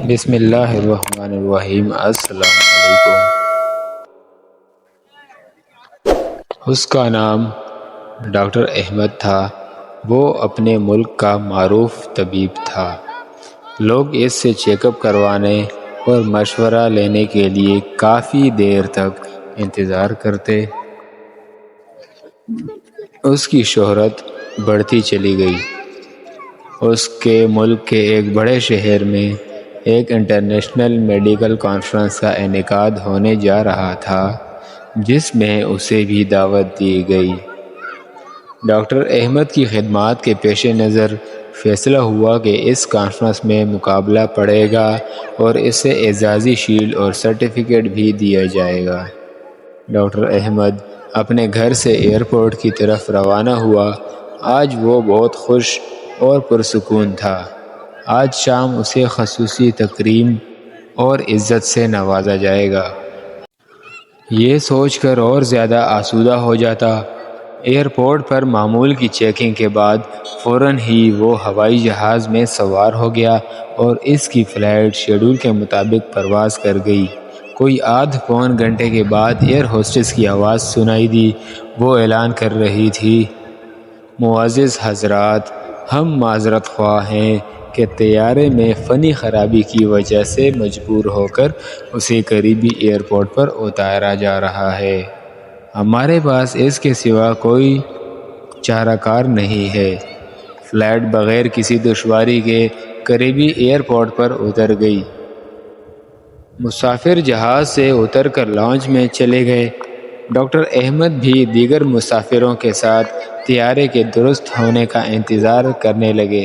بسم اللہ الرحمن الرحیم۔ السلام علیکم۔ اس کا نام ڈاکٹر احمد تھا۔ وہ اپنے ملک کا معروف طبیب تھا۔ لوگ اس سے چیک اپ کروانے اور مشورہ لینے کے لیے کافی دیر تک انتظار کرتے۔ اس کی شہرت بڑھتی چلی گئی۔ اس کے ملک کے ایک بڑے شہر میں ایک انٹرنیشنل میڈیکل کانفرنس کا انعقاد ہونے جا رہا تھا، جس میں اسے بھی دعوت دی گئی۔ ڈاکٹر احمد کی خدمات کے پیش نظر فیصلہ ہوا کہ اس کانفرنس میں مقابلہ پڑے گا اور اسے اعزازی شیلڈ اور سرٹیفکیٹ بھی دیا جائے گا۔ ڈاکٹر احمد اپنے گھر سے ایئرپورٹ کی طرف روانہ ہوا۔ آج وہ بہت خوش اور پرسکون تھا۔ آج شام اسے خصوصی تکریم اور عزت سے نوازا جائے گا۔ یہ سوچ کر اور زیادہ آسودہ ہو جاتا۔ ایئرپورٹ پر معمول کی چیکنگ کے بعد فوراً ہی وہ ہوائی جہاز میں سوار ہو گیا اور اس کی فلائٹ شیڈول کے مطابق پرواز کر گئی۔ کوئی آدھ پون گھنٹے کے بعد ایئر ہوسٹس کی آواز سنائی دی۔ وہ اعلان کر رہی تھی، معزز حضرات، ہم معذرت خواہ ہیں کہ طیارے میں فنی خرابی کی وجہ سے مجبور ہو کر اسے قریبی ایئرپورٹ پر اتارا جا رہا ہے۔ ہمارے پاس اس کے سوا کوئی چارہ کار نہیں ہے۔ فلائٹ بغیر کسی دشواری کے قریبی ایئرپورٹ پر اتر گئی۔ مسافر جہاز سے اتر کر لاؤنج میں چلے گئے۔ ڈاکٹر احمد بھی دیگر مسافروں کے ساتھ طیارے کے درست ہونے کا انتظار کرنے لگے۔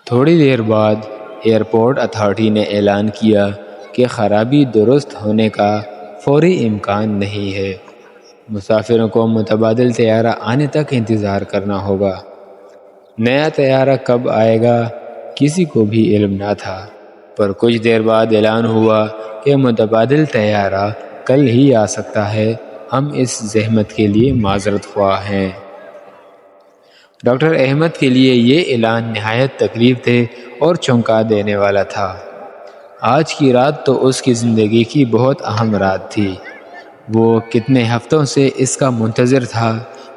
تھوڑی دیر بعد ایئرپورٹ اتھارٹی نے اعلان کیا کہ خرابی درست ہونے کا فوری امکان نہیں ہے۔ مسافروں کو متبادل طیارہ آنے تک انتظار کرنا ہوگا۔ نیا طیارہ کب آئے گا کسی کو بھی علم نہ تھا، پر کچھ دیر بعد اعلان ہوا کہ متبادل طیارہ کل ہی آ سکتا ہے۔ ہم اس زحمت کے لیے معذرت خواہ ہیں۔ ڈاکٹر احمد کے لیے یہ اعلان نہایت تکلیف دہ اور چونکا دینے والا تھا۔ آج کی رات تو اس کی زندگی کی بہت اہم رات تھی۔ وہ کتنے ہفتوں سے اس کا منتظر تھا۔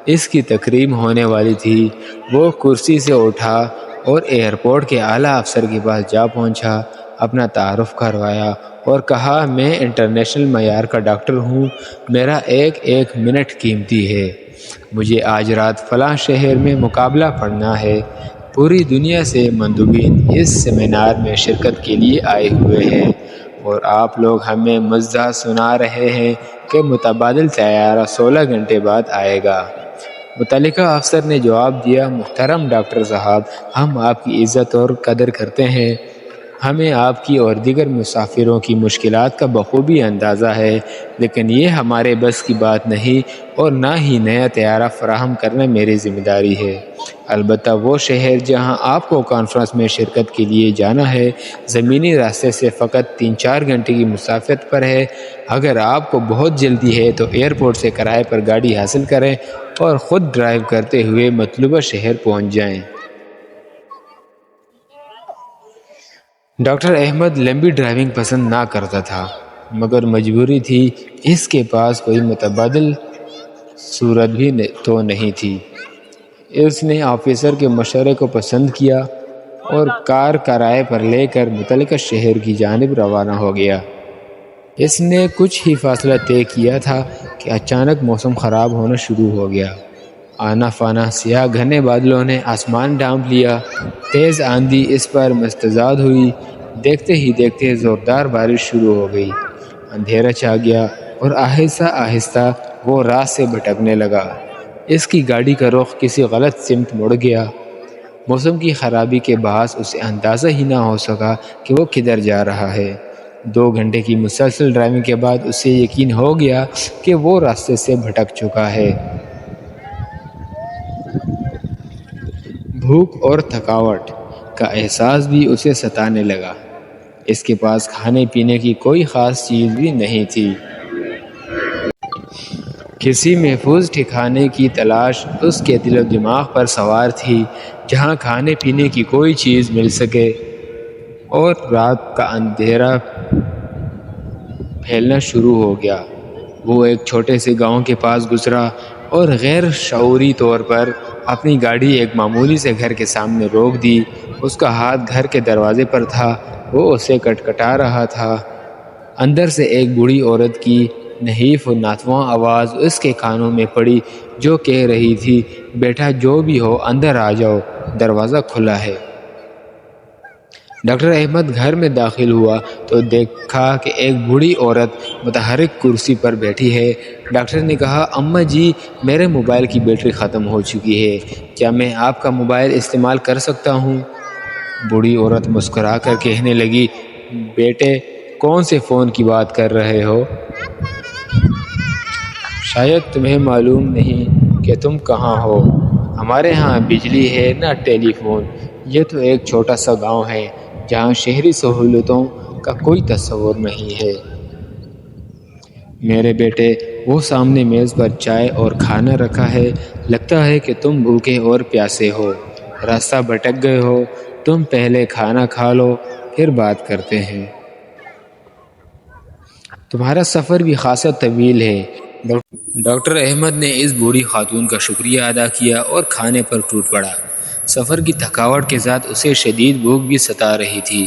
اس کی تکریم ہونے والی تھی۔ وہ کرسی سے اٹھا اور ایئرپورٹ کے اعلیٰ افسر کے پاس جا پہنچا، اپنا تعارف کروایا اور کہا، میں انٹرنیشنل معیار کا ڈاکٹر ہوں۔ میرا ایک ایک منٹ قیمتی ہے۔ مجھے آج رات فلاں شہر میں مقابلہ پڑھنا ہے۔ پوری دنیا سے مندوبین اس سیمینار میں شرکت کے لیے آئے ہوئے ہیں اور آپ لوگ ہمیں مزاح سنا رہے ہیں کہ متبادل طیارہ 16 گھنٹے بعد آئے گا۔ متعلقہ افسر نے جواب دیا، محترم ڈاکٹر صاحب، ہم آپ کی عزت اور قدر کرتے ہیں۔ ہمیں آپ کی اور دیگر مسافروں کی مشکلات کا بخوبی اندازہ ہے، لیکن یہ ہمارے بس کی بات نہیں اور نہ ہی نیا طیارہ فراہم کرنا میری ذمہ داری ہے۔ البتہ وہ شہر جہاں آپ کو کانفرنس میں شرکت کے لیے جانا ہے، زمینی راستے سے فقط 3-4 گھنٹے کی مسافت پر ہے۔ اگر آپ کو بہت جلدی ہے تو ایئرپورٹ سے کرائے پر گاڑی حاصل کریں اور خود ڈرائیو کرتے ہوئے مطلوبہ شہر پہنچ جائیں۔ ڈاکٹر احمد لمبی ڈرائیونگ پسند نہ کرتا تھا، مگر مجبوری تھی۔ اس کے پاس کوئی متبادل صورت بھی تو نہیں تھی۔ اس نے آفیسر کے مشورے کو پسند کیا اور کار کرائے پر لے کر متعلقہ شہر کی جانب روانہ ہو گیا۔ اس نے کچھ ہی فاصلہ طے کیا تھا کہ اچانک موسم خراب ہونا شروع ہو گیا۔ آنا فانا سیاہ گھنے بادلوں نے آسمان ڈھانپ لیا۔ تیز آندھی اس پر مستعد ہوئی۔ دیکھتے ہی دیکھتے زوردار بارش شروع ہو گئی۔ اندھیرا چھا گیا اور آہستہ آہستہ وہ راہ سے بھٹکنے لگا۔ اس کی گاڑی کا رخ کسی غلط سمت مڑ گیا۔ موسم کی خرابی کے باعث اسے اندازہ ہی نہ ہو سکا کہ وہ کدھر جا رہا ہے۔ 2 گھنٹے کی مسلسل ڈرائیونگ کے بعد اسے یقین ہو گیا کہ وہ راستے سے بھٹک چکا ہے۔ بھوک اور تھکاوٹ کا احساس بھی اسے ستانے لگا۔ اس کے پاس کھانے پینے کی کوئی خاص چیز بھی نہیں تھی۔ کسی محفوظ ٹھکانے کی تلاش اس کے دل و دماغ پر سوار تھی، جہاں کھانے پینے کی کوئی چیز مل سکے۔ اور رات کا اندھیرا پھیلنا شروع ہو گیا۔ وہ ایک چھوٹے سے گاؤں کے پاس گزرا اور غیر شعوری طور پر اپنی گاڑی ایک معمولی سے گھر کے سامنے روک دی۔ اس کا ہاتھ گھر کے دروازے پر تھا، وہ اسے کٹکھٹا رہا تھا۔ اندر سے ایک بوڑھی عورت کی نحیف و ناتواں آواز اس کے کانوں میں پڑی، جو کہہ رہی تھی، بیٹا جو بھی ہو اندر آ جاؤ، دروازہ کھلا ہے۔ ڈاکٹر احمد گھر میں داخل ہوا تو دیکھا کہ ایک بوڑھی عورت متحرک کرسی پر بیٹھی ہے۔ ڈاکٹر نے کہا، اماں جی، میرے موبائل کی بیٹری ختم ہو چکی ہے، کیا میں آپ کا موبائل استعمال کر سکتا ہوں؟ بوڑھی عورت مسکرا کر کہنے لگی، بیٹے کون سے فون کی بات کر رہے ہو؟ شاید تمہیں معلوم نہیں کہ تم کہاں ہو۔ ہمارے ہاں بجلی ہے نہ ٹیلی فون۔ یہ تو ایک چھوٹا سا گاؤں ہے جہاں شہری سہولتوں کا کوئی تصور نہیں ہے۔ میرے بیٹے، وہ سامنے میز پر چائے اور کھانا رکھا ہے، لگتا ہے کہ تم بھوکے اور پیاسے ہو، راستہ بھٹک گئے ہو۔ تم پہلے کھانا کھا لو، پھر بات کرتے ہیں۔ تمہارا سفر بھی خاصا طویل ہے۔ ڈاکٹر احمد نے اس بوڑھی خاتون کا شکریہ ادا کیا اور کھانے پر ٹوٹ پڑا۔ سفر کی تھکاوٹ کے ساتھ اسے شدید بھوک بھی ستا رہی تھی۔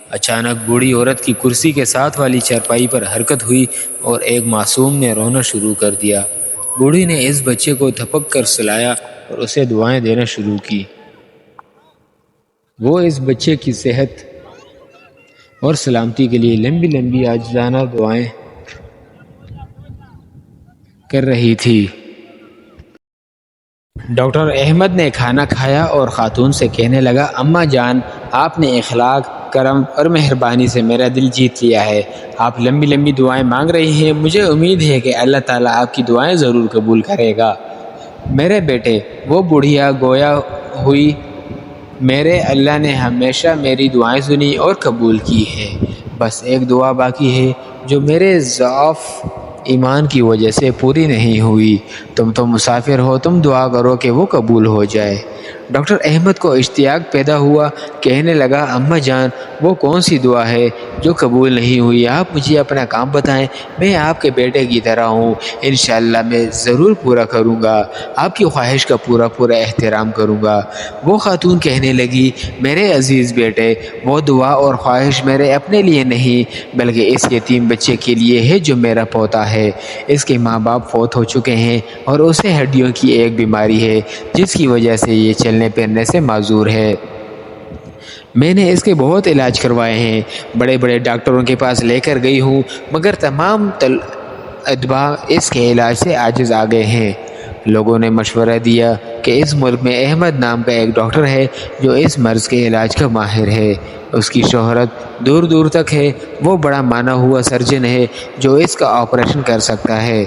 اچانک بوڑھی عورت کی کرسی کے ساتھ والی چارپائی پر حرکت ہوئی اور ایک معصوم نے رونا شروع کر دیا۔ بوڑھی نے اس بچے کو تھپک کر سلایا اور اسے دعائیں دینا شروع کی۔ وہ اس بچے کی صحت اور سلامتی کے لیے لمبی لمبی عاجزانہ دعائیں کر رہی تھی۔ ڈاکٹر احمد نے کھانا کھایا اور خاتون سے کہنے لگا، اماں جان، آپ نے اخلاق، کرم اور مہربانی سے میرا دل جیت لیا ہے۔ آپ لمبی لمبی دعائیں مانگ رہی ہیں، مجھے امید ہے کہ اللہ تعالیٰ آپ کی دعائیں ضرور قبول کرے گا۔ میرے بیٹے، وہ بڑھیا گویا ہوئی، میرے اللہ نے ہمیشہ میری دعائیں سنی اور قبول کی ہیں۔ بس ایک دعا باقی ہے جو میرے ضعف ایمان کی وجہ سے پوری نہیں ہوئی۔ تم تو مسافر ہو، تم دعا کرو کہ وہ قبول ہو جائے۔ ڈاکٹر احمد کو اشتیاق پیدا ہوا، کہنے لگا، اماں جان، وہ کون سی دعا ہے جو قبول نہیں ہوئی؟ آپ مجھے اپنا کام بتائیں، میں آپ کے بیٹے کی طرح ہوں، انشاءاللہ میں ضرور پورا کروں گا، آپ کی خواہش کا پورا احترام کروں گا۔ وہ خاتون کہنے لگی، میرے عزیز بیٹے، وہ دعا اور خواہش میرے اپنے لیے نہیں بلکہ اس یتیم بچے کے لیے ہے جو میرا پوتا ہے۔ اس کے ماں باپ فوت ہو چکے ہیں اور اسے ہڈیوں کی ایک بیماری ہے جس کی وجہ سے یہ چلنے پھرنے سے معذور ہے۔ میں نے اس کے بہت علاج کروائے ہیں، بڑے بڑے ڈاکٹروں کے پاس لے کر گئی ہوں، مگر تمام ادبا اس کے علاج سے عاجز آ گئے ہیں۔ لوگوں نے مشورہ دیا کہ اس ملک میں احمد نام کا ایک ڈاکٹر ہے جو اس مرض کے علاج کا ماہر ہے۔ اس کی شہرت دور دور تک ہے، وہ بڑا مانا ہوا سرجن ہے جو اس کا آپریشن کر سکتا ہے،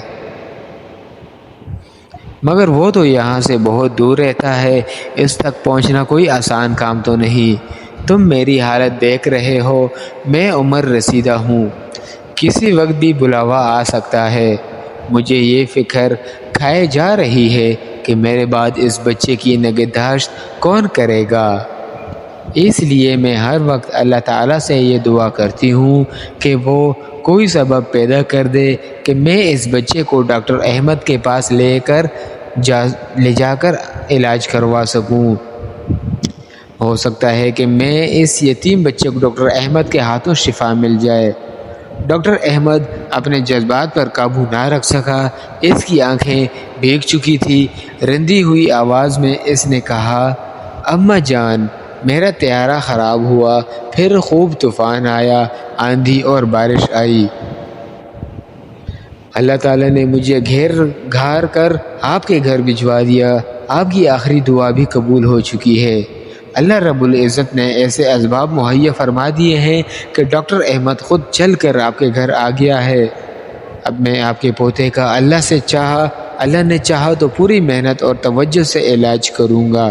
مگر وہ تو یہاں سے بہت دور رہتا ہے، اس تک پہنچنا کوئی آسان کام تو نہیں۔ تم میری حالت دیکھ رہے ہو، میں عمر رسیدہ ہوں، کسی وقت بھی بلاوا آ سکتا ہے۔ مجھے یہ فکر کھائے جا رہی ہے کہ میرے بعد اس بچے کی نگہداشت کون کرے گا۔ اس لیے میں ہر وقت اللہ تعالیٰ سے یہ دعا کرتی ہوں کہ وہ کوئی سبب پیدا کر دے کہ میں اس بچے کو ڈاکٹر احمد کے پاس لے جا کر علاج کروا سکوں۔ ہو سکتا ہے کہ میں اس یتیم بچے کو ڈاکٹر احمد کے ہاتھوں شفا مل جائے۔ ڈاکٹر احمد اپنے جذبات پر قابو نہ رکھ سکا، اس کی آنکھیں بھیگ چکی تھی۔ رندی ہوئی آواز میں اس نے کہا، اماں جان، میرا طیارہ خراب ہوا، پھر خوب طوفان آیا، آندھی اور بارش آئی، اللہ تعالیٰ نے مجھے گھیر گھار کر آپ کے گھر بھجوا دیا، آپ کی آخری دعا بھی قبول ہو چکی ہے۔ اللہ رب العزت نے ایسے اسباب مہیا فرما دیے ہیں کہ ڈاکٹر احمد خود چل کر آپ کے گھر آ گیا ہے۔ اب میں آپ کے پوتے کا اللہ نے چاہا تو پوری محنت اور توجہ سے علاج کروں گا۔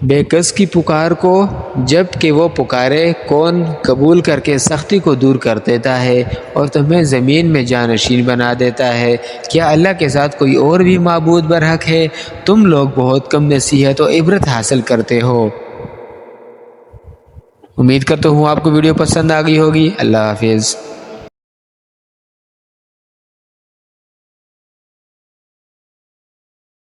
بے کس کی پکار کو جب کہ وہ پکارے کون قبول کر کے سختی کو دور کر دیتا ہے اور تمہیں زمین میں جانشین بنا دیتا ہے۔ کیا اللہ کے ساتھ کوئی اور بھی معبود برحق ہے؟ تم لوگ بہت کم نصیحت و عبرت حاصل کرتے ہو۔ امید کرتا ہوں آپ کو ویڈیو پسند آ گئی ہوگی۔ اللہ حافظ۔